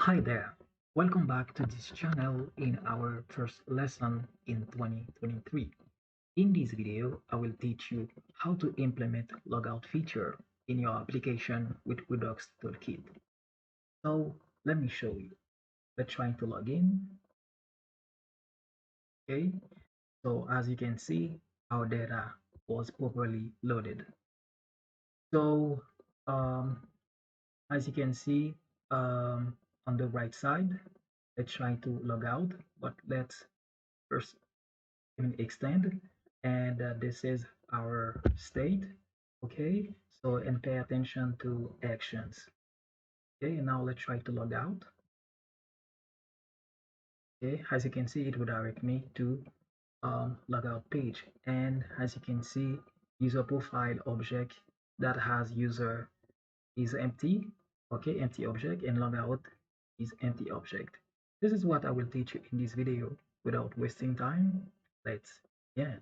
Hi there, welcome back to this channel in our first lesson in 2023. In this video, I will teach you how to implement logout feature in your application with Redux toolkit. So let me show you. Let's try to log in. Okay, so as you can see, our data was properly loaded. So um, as you can see on the right side, let's try to log out, but let's first extend, and this is our state. Okay, so and pay attention to actions. Okay, and now let's try to log out. Okay, as you can see, it will direct me to logout page, and as you can see, user profile object that has user is empty. Okay, empty object, and logout is empty object. This is what I will teach you in this video. Without wasting time, let's yeah.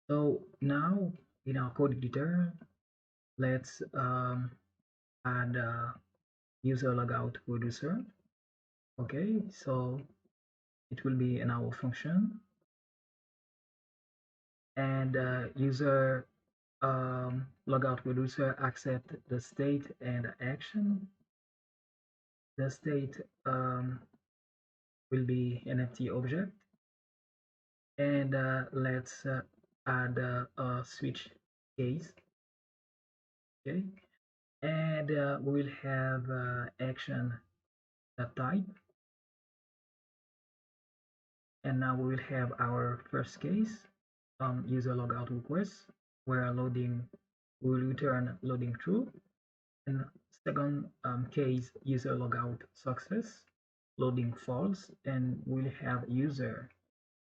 So now in our code editor, let's add a user logout producer. Okay, so it will be in our function, and user logout producer accept the state and action. The state will be an empty object, and let's add a switch case. Okay, and we will have action type, and now we will have our first case, user logout request, where loading will return loading true, and second case, user logout success, loading false, and we'll have user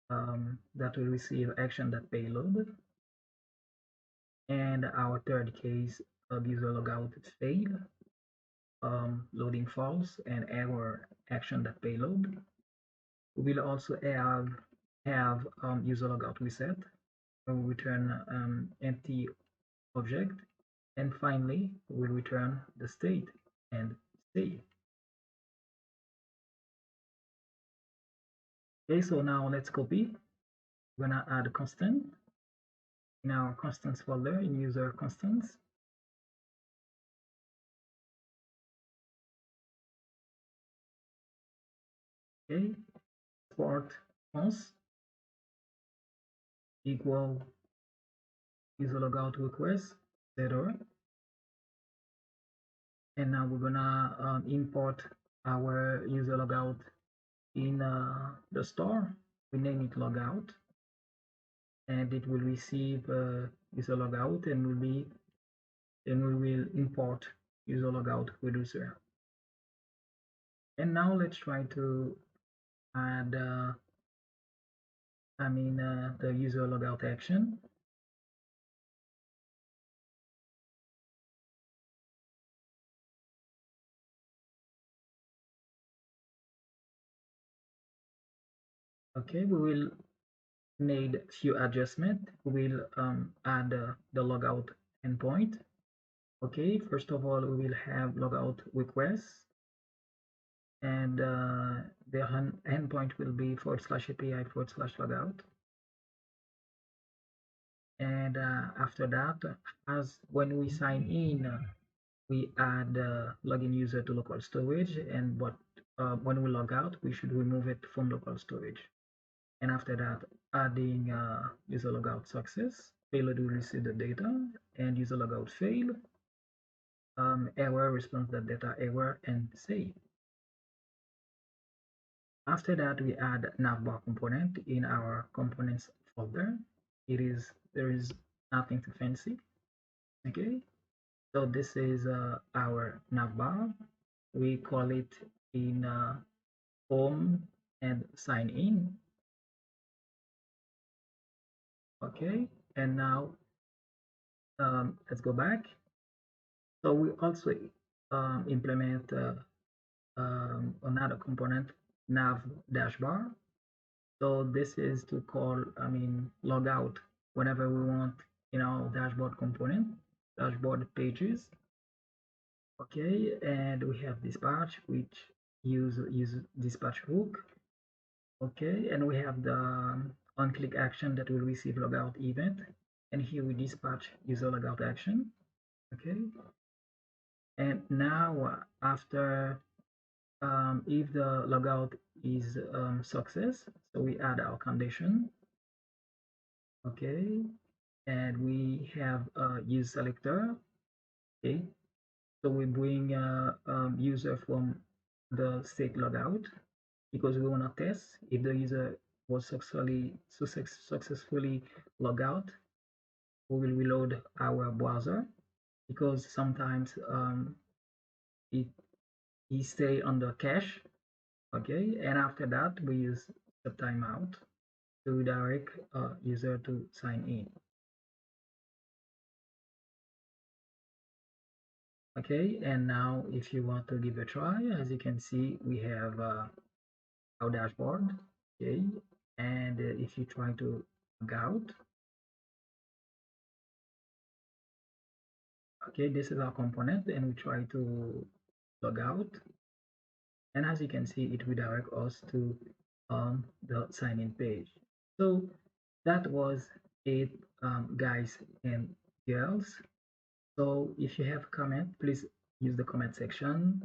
that will receive action that payload, and our third case of user logout fail, loading false, and error action that payload. We will also have user logout reset, will return empty object, and finally we'll return the state and save. Okay, so now let's copy. We're gonna add a constant in our constants folder in user constants. Okay, export const equal user logout request 0, and now we're gonna import our user logout in the store. We name it logout, and it will receive user logout, and we will import user logout producer. And now let's try to add the user logout action. Okay, we will need a few adjustments. We will add the logout endpoint. Okay, first of all, we will have logout requests, and the endpoint will be /API/logout. And after that, as when we sign in, we add login user to local storage, and when we log out, we should remove it from local storage. And after that, adding user logout success, payload will receive the data, and user logout fail, error response that data error, and save. After that, we add navbar component in our components folder. There is nothing too fancy. Okay, so this is our navbar. We call it in home and sign in. Okay, and now let's go back. So we also implement another component, nav dashbar. So this is to call, log out whenever we want in our dashboard component, dashboard pages. Okay, and we have dispatch, which use dispatch hook. Okay, and we have the on-click action that will receive logout event, and here we dispatch user logout action. Okay, and now after if the logout is success, so we add our condition. Okay, and we have a use selector. Okay, so we bring user from the state logout because we want to test if the user was successfully logged out. We will reload our browser because sometimes it stay under cache. Okay, and after that we use the timeout to redirect user to sign in. Okay, and now if you want to give a try, as you can see, we have our dashboard. Okay, and if you try to log out, okay, this is our component, and we try to log out, and as you can see, it redirects us to the sign-in page. So that was it, guys and girls. So if you have comment, please use the comment section.